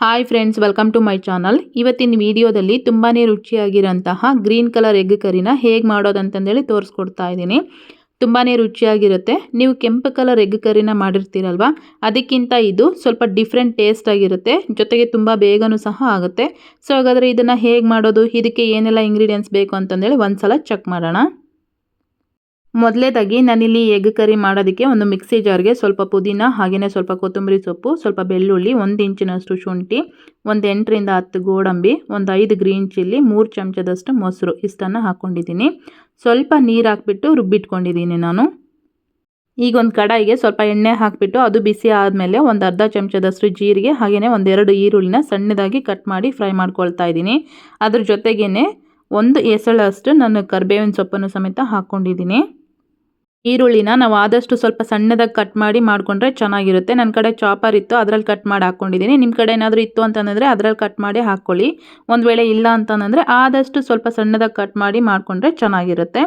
Hi friends, welcome to my channel. ಇವತ್ತಿನ ವಿಡಿಯೋದಲ್ಲಿ ತುಂಬಾ ರುಚಿಯಾಗಿರೋಂತಹ ಗ್ರೀನ್ ಕಲರ್ ಎಗ್ ಕರಿನ ಹೇಗೆ ಮಾಡೋದಂತಂದೇಳಿ ತೋರಿಸ್ಕೊಡ್ತಾ ಇದ್ದೀನಿ. ತುಂಬಾ ರುಚಿಯಾಗಿರುತ್ತೆ. ನೀವು ಕೆಂಪು ಕಲರ್ ಎಗ್ ಕರಿನ ಮಾಡಿರ್ತೀರಲ್ವ, ಅದಕ್ಕಿಂತ ಇದು ಸ್ವಲ್ಪ ಡಿಫ್ರೆಂಟ್ ಟೇಸ್ಟ್ ಆಗಿರುತ್ತೆ. ಜೊತೆಗೆ ತುಂಬ ಬೇಗನೂ ಸಹ ಆಗುತ್ತೆ. ಸೊ ಹಾಗಾದರೆ ಇದನ್ನು ಹೇಗೆ ಮಾಡೋದು, ಇದಕ್ಕೆ ಏನೆಲ್ಲ ಇಂಗ್ರೀಡಿಯೆಂಟ್ಸ್ ಬೇಕು ಅಂತಂದೇಳಿ ಒಂದ್ಸಲ ಚೆಕ್ ಮಾಡೋಣ. ಮೊದಲೇದಾಗಿ ನಾನಿಲ್ಲಿ ಎಗ್ ಕರಿ ಮಾಡೋದಕ್ಕೆ ಒಂದು ಮಿಕ್ಸಿ ಜಾರ್ಗೆ ಸ್ವಲ್ಪ ಪುದೀನ, ಹಾಗೆಯೇ ಸ್ವಲ್ಪ ಕೊತ್ತಂಬರಿ ಸೊಪ್ಪು, ಸ್ವಲ್ಪ ಬೆಳ್ಳುಳ್ಳಿ, 1 ಇಂಚಿನಷ್ಟು ಶುಂಠಿ, ಒಂದು 8ರಿಂದ 10 ಗೋಡಂಬಿ, ಒಂದು 5 ಗ್ರೀನ್ ಚಿಲ್ಲಿ, 3 ಚಮಚದಷ್ಟು ಮೊಸರು ಇಷ್ಟನ್ನು ಹಾಕ್ಕೊಂಡಿದ್ದೀನಿ. ಸ್ವಲ್ಪ ನೀರು ಹಾಕ್ಬಿಟ್ಟು ರುಬ್ಬಿಟ್ಕೊಂಡಿದ್ದೀನಿ ನಾನು. ಈಗ ಒಂದು ಕಡಾಯಿಗೆ ಸ್ವಲ್ಪ ಎಣ್ಣೆ ಹಾಕಿಬಿಟ್ಟು ಅದು ಬಿಸಿ ಆದಮೇಲೆ ಒಂದು ಅರ್ಧ ಚಮಚದಷ್ಟು ಜೀರಿಗೆ, ಹಾಗೆಯೇ ಒಂದೆರಡು ಈರುಳ್ಳಿನ ಸಣ್ಣದಾಗಿ ಕಟ್ ಮಾಡಿ ಫ್ರೈ ಮಾಡ್ಕೊಳ್ತಾ ಇದ್ದೀನಿ. ಅದ್ರ ಜೊತೆಗೇ ಒಂದು ಎಸಳಷ್ಟು ನಾನು ಕರಿಬೇವಿನ ಸೊಪ್ಪನ್ನು ಸಮೇತ ಹಾಕ್ಕೊಂಡಿದ್ದೀನಿ. ಈರುಳ್ಳಿನ ನಾವು ಆದಷ್ಟು ಸ್ವಲ್ಪ ಸಣ್ಣದಾಗಿ ಕಟ್ ಮಾಡಿ ಮಾಡಿಕೊಂಡ್ರೆ ಚೆನ್ನಾಗಿರುತ್ತೆ. ನನ್ನ ಕಡೆ ಚಾಪರ್ ಇತ್ತು, ಅದರಲ್ಲಿ ಕಟ್ ಮಾಡಿ ಹಾಕ್ಕೊಂಡಿದ್ದೀನಿ. ನಿಮ್ಮ ಕಡೆ ಏನಾದರೂ ಇತ್ತು ಅಂತಂದರೆ ಅದರಲ್ಲಿ ಕಟ್ ಮಾಡಿ ಹಾಕ್ಕೊಳ್ಳಿ. ಒಂದು ವೇಳೆ ಇಲ್ಲ ಅಂತಂದರೆ ಆದಷ್ಟು ಸ್ವಲ್ಪ ಸಣ್ಣದಾಗಿ ಕಟ್ ಮಾಡಿ ಮಾಡಿಕೊಂಡ್ರೆ ಚೆನ್ನಾಗಿರುತ್ತೆ.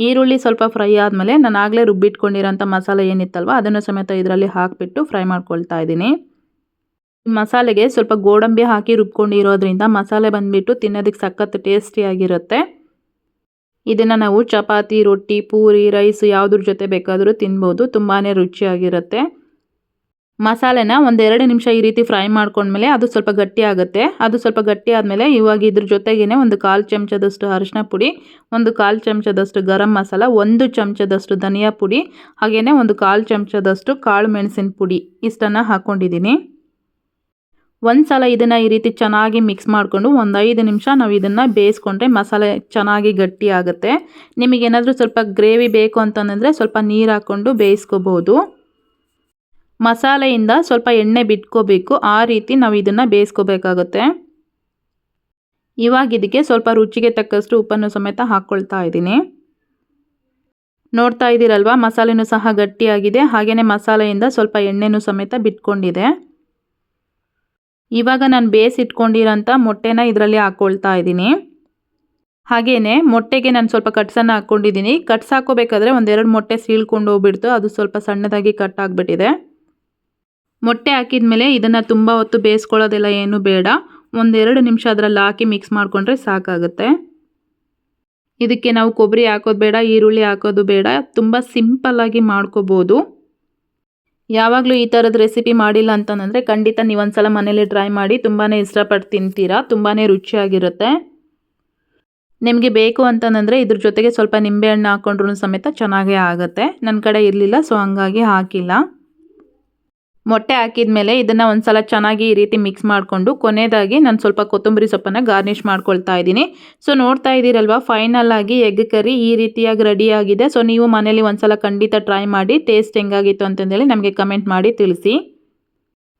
ಈರುಳ್ಳಿ ಸ್ವಲ್ಪ ಫ್ರೈ ಆದಮೇಲೆ ನಾನು ಆಗಲೇ ರುಬ್ಬಿಟ್ಕೊಂಡಿರೋಂಥ ಮಸಾಲೆ ಏನಿತ್ತಲ್ವ ಅದನ್ನು ಸಮೇತ ಇದರಲ್ಲಿ ಹಾಕಿಬಿಟ್ಟು ಫ್ರೈ ಮಾಡ್ಕೊಳ್ತಾ ಇದ್ದೀನಿ. ಮಸಾಲೆಗೆ ಸ್ವಲ್ಪ ಗೋಡಂಬಿ ಹಾಕಿ ರುಬ್ಕೊಂಡಿರೋದ್ರಿಂದ ಮಸಾಲೆ ಬಂದುಬಿಟ್ಟು ತಿನ್ನೋದಕ್ಕೆ ಸಖತ್ ಟೇಸ್ಟಿಯಾಗಿರುತ್ತೆ. ಇದನ್ನು ನಾವು ಚಪಾತಿ, ರೊಟ್ಟಿ, ಪೂರಿ, ರೈಸ್ ಯಾವುದ್ರ ಜೊತೆ ಬೇಕಾದರೂ ತಿನ್ಬೋದು. ತುಂಬಾ ರುಚಿಯಾಗಿರುತ್ತೆ. ಮಸಾಲೆನ ಒಂದು 2 ನಿಮಿಷ ಈ ರೀತಿ ಫ್ರೈ ಮಾಡ್ಕೊಂಡ್ಮೇಲೆ ಅದು ಸ್ವಲ್ಪ ಗಟ್ಟಿ ಆಗುತ್ತೆ. ಅದು ಸ್ವಲ್ಪ ಗಟ್ಟಿ ಆದಮೇಲೆ ಇವಾಗ ಇದ್ರ ಜೊತೆಗೇ ಒಂದು 1/4 ಚಮಚದಷ್ಟು ಅರಿಶಿನ ಪುಡಿ, ಒಂದು 1/4 ಚಮಚದಷ್ಟು ಗರಂ ಮಸಾಲ, 1 ಚಮಚದಷ್ಟು ಧನಿಯಾ ಪುಡಿ, ಹಾಗೆಯೇ ಒಂದು 1/4 ಚಮಚದಷ್ಟು ಕಾಳು ಮೆಣಸಿನ ಪುಡಿ ಇಷ್ಟನ್ನು ಹಾಕ್ಕೊಂಡಿದ್ದೀನಿ. ಒಂದು ಸಲ ಇದನ್ನು ಈ ರೀತಿ ಚೆನ್ನಾಗಿ ಮಿಕ್ಸ್ ಮಾಡಿಕೊಂಡು ಒಂದು 5 ನಿಮಿಷ ನಾವು ಇದನ್ನು ಬೇಯಿಸ್ಕೊಂಡ್ರೆ ಮಸಾಲೆ ಚೆನ್ನಾಗಿ ಗಟ್ಟಿ ಆಗುತ್ತೆ. ನಿಮಗೇನಾದರೂ ಸ್ವಲ್ಪ ಗ್ರೇವಿ ಬೇಕು ಅಂತಂದರೆ ಸ್ವಲ್ಪ ನೀರು ಹಾಕ್ಕೊಂಡು ಬೇಯಿಸ್ಕೋಬೋದು. ಮಸಾಲೆಯಿಂದ ಸ್ವಲ್ಪ ಎಣ್ಣೆ ಬಿಟ್ಕೋಬೇಕು, ಆ ರೀತಿ ನಾವು ಇದನ್ನು ಬೇಯಿಸ್ಕೋಬೇಕಾಗುತ್ತೆ. ಇವಾಗ ಇದಕ್ಕೆ ಸ್ವಲ್ಪ ರುಚಿಗೆ ತಕ್ಕಷ್ಟು ಉಪ್ಪನ್ನು ಸಮೇತ ಹಾಕ್ಕೊಳ್ತಾ ಇದ್ದೀನಿ. ನೋಡ್ತಾ ಇದ್ದೀರಲ್ವ, ಮಸಾಲೆನೂ ಸಹ ಗಟ್ಟಿಯಾಗಿದೆ, ಹಾಗೆಯೇ ಮಸಾಲೆಯಿಂದ ಸ್ವಲ್ಪ ಎಣ್ಣೆನೂ ಸಮೇತ ಬಿಟ್ಕೊಂಡಿದೆ. ಇವಾಗ ನಾನು ಬೇಯಿಸಿಟ್ಕೊಂಡಿರೋಂಥ ಮೊಟ್ಟೆನ ಇದರಲ್ಲಿ ಹಾಕ್ಕೊಳ್ತಾ ಇದ್ದೀನಿ. ಹಾಗೆಯೇ ಮೊಟ್ಟೆಗೆ ನಾನು ಸ್ವಲ್ಪ ಕಟ್ಸನ್ನು ಹಾಕ್ಕೊಂಡಿದ್ದೀನಿ. ಕಟ್ಸ್ ಹಾಕೋಬೇಕಾದ್ರೆ 1-2 ಮೊಟ್ಟೆ ಸೀಳ್ಕೊಂಡು ಹೋಗ್ಬಿಡ್ತು, ಅದು ಸ್ವಲ್ಪ ಸಣ್ಣದಾಗಿ ಕಟ್ ಆಗಿಬಿಟ್ಟಿದೆ. ಮೊಟ್ಟೆ ಹಾಕಿದ ಮೇಲೆ ಇದನ್ನು ತುಂಬ ಹೊತ್ತು ಬೇಯಿಸ್ಕೊಳ್ಳೋದೆಲ್ಲ ಏನೂ ಬೇಡ. 1-2 ನಿಮಿಷ ಅದರಲ್ಲಿ ಹಾಕಿ ಮಿಕ್ಸ್ ಮಾಡಿಕೊಂಡ್ರೆ ಸಾಕಾಗುತ್ತೆ. ಇದಕ್ಕೆ ನಾವು ಕೊಬ್ಬರಿ ಹಾಕೋದು ಬೇಡ, ಈರುಳ್ಳಿ ಹಾಕೋದು ಬೇಡ, ತುಂಬ ಸಿಂಪಲ್ಲಾಗಿ ಮಾಡ್ಕೋಬೋದು. ಯಾವಾಗಲೂ ಈ ಥರದ ರೆಸಿಪಿ ಮಾಡಿಲ್ಲ ಅಂತಂದರೆ ಖಂಡಿತ ನೀವು ಒಂದ್ಸಲ ಮನೇಲಿ ಟ್ರೈ ಮಾಡಿ, ತುಂಬಾ ಇಷ್ಟಪಟ್ಟು ತಿಂತೀರಾ. ತುಂಬಾ ರುಚಿಯಾಗಿರುತ್ತೆ. ನಿಮಗೆ ಬೇಕು ಅಂತಂದರೆ ಇದ್ರ ಜೊತೆಗೆ ಸ್ವಲ್ಪ ನಿಂಬೆಹಣ್ಣು ಹಾಕ್ಕೊಂಡ್ರೂ ಸಮೇತ ಚೆನ್ನಾಗೇ ಆಗುತ್ತೆ. ನನ್ನ ಕಡೆ ಇರಲಿಲ್ಲ, ಸೊ ಹಂಗಾಗಿ ಹಾಕಿಲ್ಲ. ಮೊಟ್ಟೆ ಹಾಕಿದ ಮೇಲೆ ಇದನ್ನು ಒಂದು ಸಲ ಚೆನ್ನಾಗಿ ಈ ರೀತಿ ಮಿಕ್ಸ್ ಮಾಡಿಕೊಂಡು ಕೊನೆಯದಾಗಿ ನಾನು ಸ್ವಲ್ಪ ಕೊತ್ತಂಬರಿ ಸೊಪ್ಪನ್ನು ಗಾರ್ನಿಷ್ ಮಾಡ್ಕೊಳ್ತಾ ಇದ್ದೀನಿ. ಸೊ ನೋಡ್ತಾ ಇದ್ದೀರಲ್ವ, ಫೈನಲ್ ಆಗಿ ಎಗ್ ಕರಿ ಈ ರೀತಿಯಾಗಿ ರೆಡಿಯಾಗಿದೆ. ಸೊ ನೀವು ಮನೇಲಿ ಒಂದು ಸಲ ಖಂಡಿತ ಟ್ರೈ ಮಾಡಿ ಟೇಸ್ಟ್ ಹೆಂಗಾಗಿತ್ತು ಅಂತಂದೇಳಿ ನಮಗೆ ಕಮೆಂಟ್ ಮಾಡಿ ತಿಳಿಸಿ.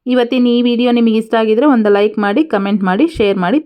ಇವತ್ತಿನ ಈ ವಿಡಿಯೋ ನಿಮಗೆ ಇಷ್ಟ ಆಗಿದ್ರೆ ಒಂದು ಲೈಕ್ ಮಾಡಿ, ಕಮೆಂಟ್ ಮಾಡಿ, ಶೇರ್ ಮಾಡಿ.